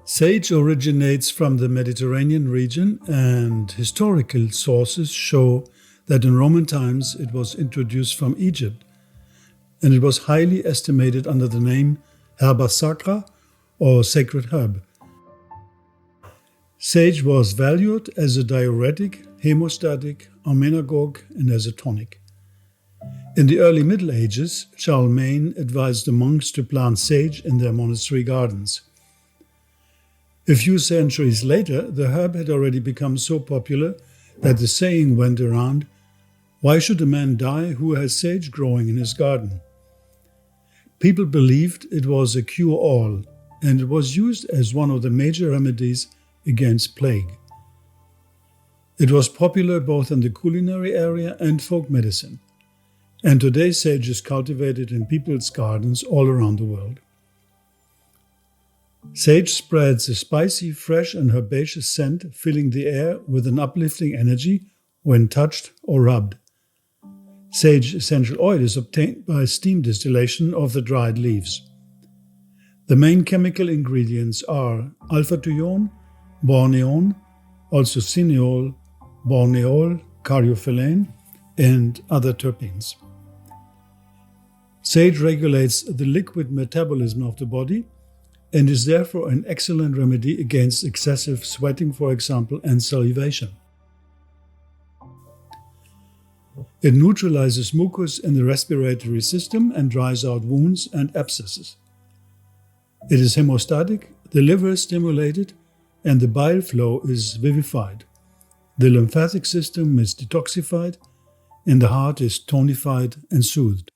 Sage originates from the Mediterranean region, and historical sources show that in Roman times it was introduced from Egypt, and it was highly estimated under the name Herba Sacra or sacred herb. Sage was valued as a diuretic, hemostatic, emmenagogue, and as a tonic. In the early Middle Ages, Charlemagne advised the monks to plant sage in their monastery gardens. A few centuries later, the herb had already become so popular that the saying went around, "Why should a man die who has sage growing in his garden?" People believed it was a cure-all, and it was used as one of the major remedies against plague. It was popular both in the culinary area and folk medicine, and today sage is cultivated in people's gardens all around the world. Sage spreads a spicy, fresh and herbaceous scent, filling the air with an uplifting energy when touched or rubbed. Sage essential oil is obtained by steam distillation of the dried leaves. The main chemical ingredients are alpha-toluene, borneol, also cineol, borneol, caryophyllene, and other terpenes. Sage regulates the liquid metabolism of the body and is therefore an excellent remedy against excessive sweating, for example, and salivation. It neutralizes mucus in the respiratory system and dries out wounds and abscesses. It is hemostatic, the liver is stimulated, and the bile flow is vivified. The lymphatic system is detoxified, and the heart is tonified and soothed.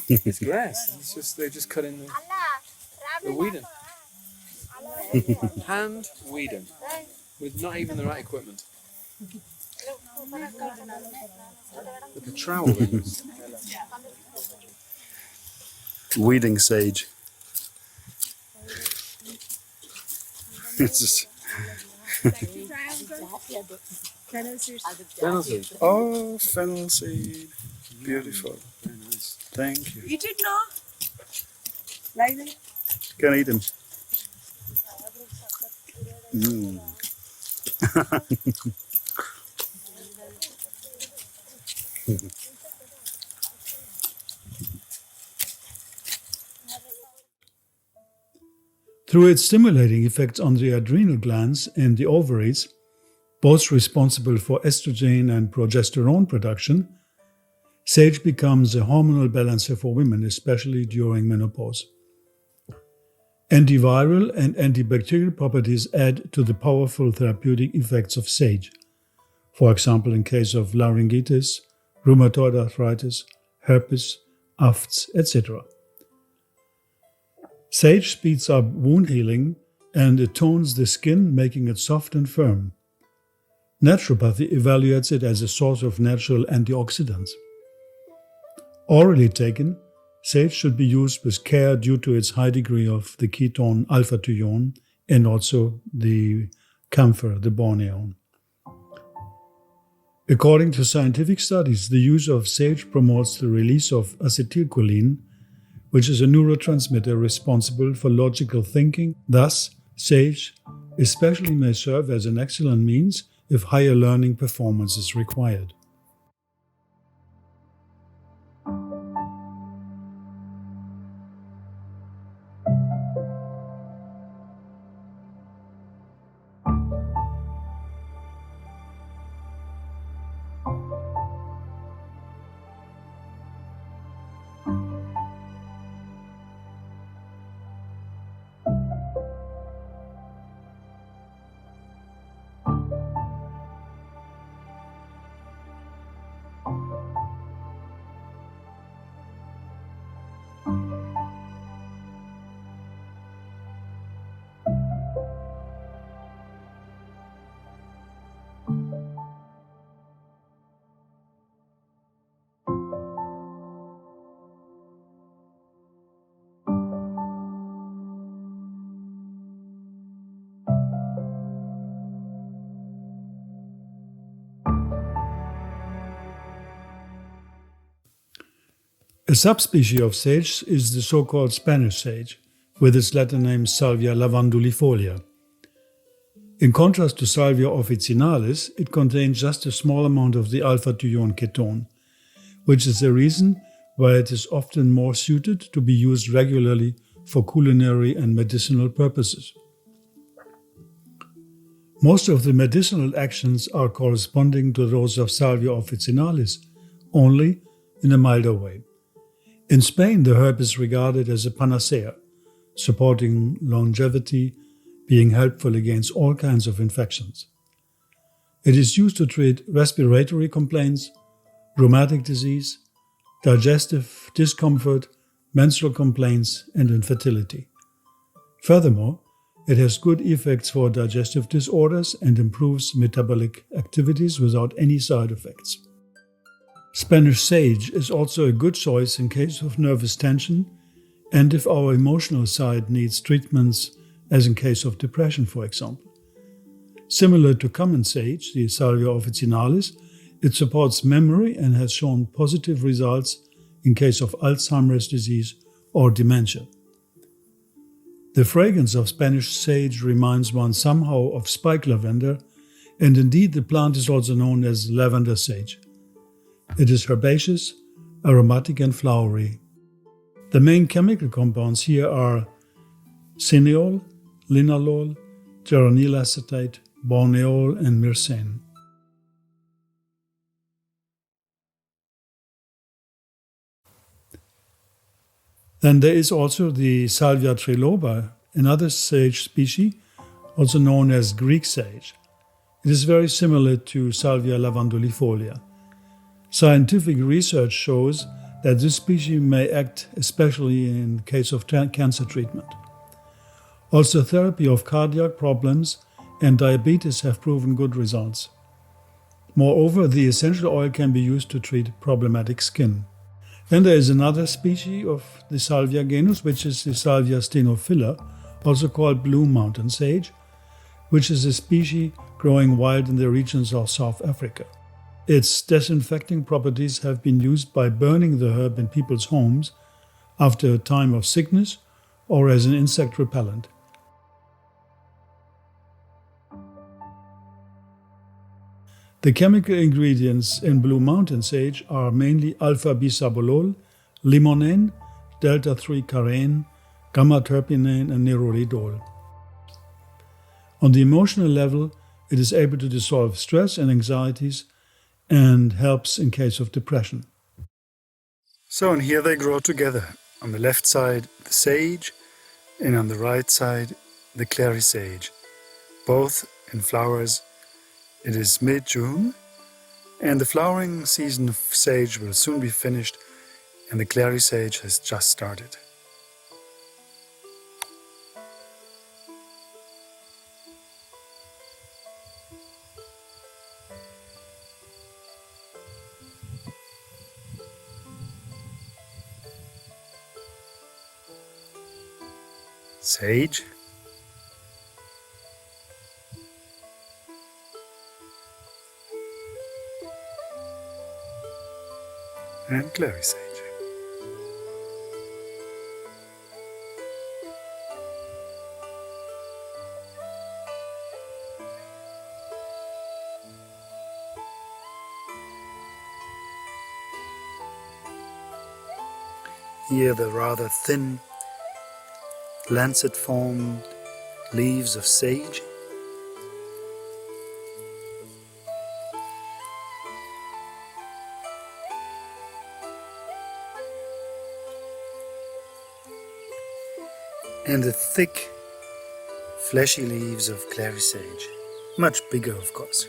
It's grass. It's just they're just cutting the weeding. Hand weeding with not even the right equipment. With the trowel they use. Weeding sage. It's just Fennel seed. oh, fennel seed. Beautiful. Very nice. Thank you. You did know? Like that? Can I eat them? Mm. Through its stimulating effects on the adrenal glands and the ovaries, both responsible for estrogen and progesterone production, sage becomes a hormonal balancer for women, especially during menopause. Antiviral and antibacterial properties add to the powerful therapeutic effects of sage, for example in case of laryngitis, rheumatoid arthritis, herpes, afts, etc. Sage speeds up wound healing and it tones the skin, making it soft and firm. Naturopathy evaluates it as a source of natural antioxidants. Orally taken, sage should be used with care due to its high degree of the ketone alpha-toluene and also the camphor, the borneol. According to scientific studies, the use of sage promotes the release of acetylcholine, which is a neurotransmitter responsible for logical thinking. Thus, sage especially may serve as an excellent means if higher learning performance is required. A subspecies of sage is the so-called Spanish sage, with its Latin name Salvia lavandulifolia. In contrast to Salvia officinalis, it contains just a small amount of the alpha-thione ketone, which is the reason why it is often more suited to be used regularly for culinary and medicinal purposes. Most of the medicinal actions are corresponding to those of Salvia officinalis, only in a milder way. In Spain, the herb is regarded as a panacea, supporting longevity, being helpful against all kinds of infections. It is used to treat respiratory complaints, rheumatic disease, digestive discomfort, menstrual complaints, and infertility. Furthermore, it has good effects for digestive disorders and improves metabolic activities without any side effects. Spanish sage is also a good choice in case of nervous tension and if our emotional side needs treatments, as in case of depression, for example. Similar to common sage, the Salvia officinalis, it supports memory and has shown positive results in case of Alzheimer's disease or dementia. The fragrance of Spanish sage reminds one somehow of spike lavender, and indeed the plant is also known as lavender sage. It is herbaceous, aromatic and flowery. The main chemical compounds here are cineol, linalool, geranyl acetate, borneol and myrcene. Then there is also the Salvia Triloba, another sage species, also known as Greek sage. It is very similar to Salvia lavandulifolia. Scientific research shows that this species may act especially in case of cancer treatment. Also, therapy of cardiac problems and diabetes have proven good results. Moreover, the essential oil can be used to treat problematic skin. Then there is another species of the Salvia genus, which is the Salvia stenophila, also called blue mountain sage, which is a species growing wild in the regions of South Africa. Its disinfecting properties have been used by burning the herb in people's homes after a time of sickness or as an insect repellent. The chemical ingredients in blue mountain sage are mainly alpha-bisabolol, limonene, delta-3-carene, gamma-terpinene, and neroridol. On the emotional level, it is able to dissolve stress and anxieties and helps in case of depression. So, and here they grow together. On the left side, the sage, and on the right side, the clary sage, both in flowers. It is mid-June, and the flowering season of sage will soon be finished, and the clary sage has just started. Sage, and clary sage. Here the rather thin, lancet-formed leaves of sage. And the thick, fleshy leaves of clary sage, much bigger of course.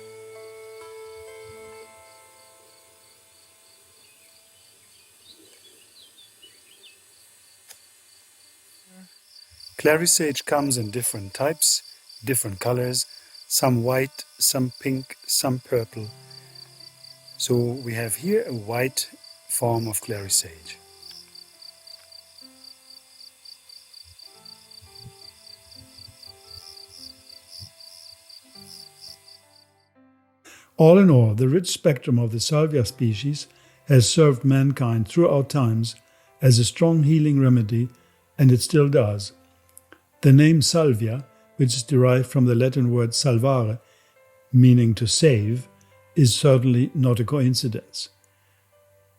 Clary sage comes in different types, different colors, some white, some pink, some purple. So we have here a white form of clary sage. All in all, the rich spectrum of the Salvia species has served mankind throughout times as a strong healing remedy, and it still does. The name salvia, which is derived from the Latin word salvare, meaning to save, is certainly not a coincidence.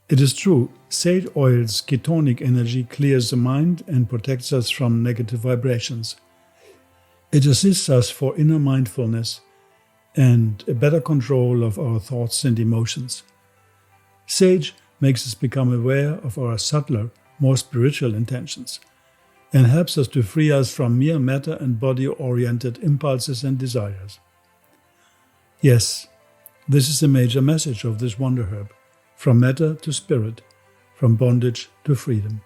It is true, sage oil's ketonic energy clears the mind and protects us from negative vibrations. It assists us for inner mindfulness and a better control of our thoughts and emotions. Sage makes us become aware of our subtler, more spiritual intentions, and helps us to free us from mere matter and body-oriented impulses and desires. Yes, this is the major message of this wonder herb, from matter to spirit, from bondage to freedom.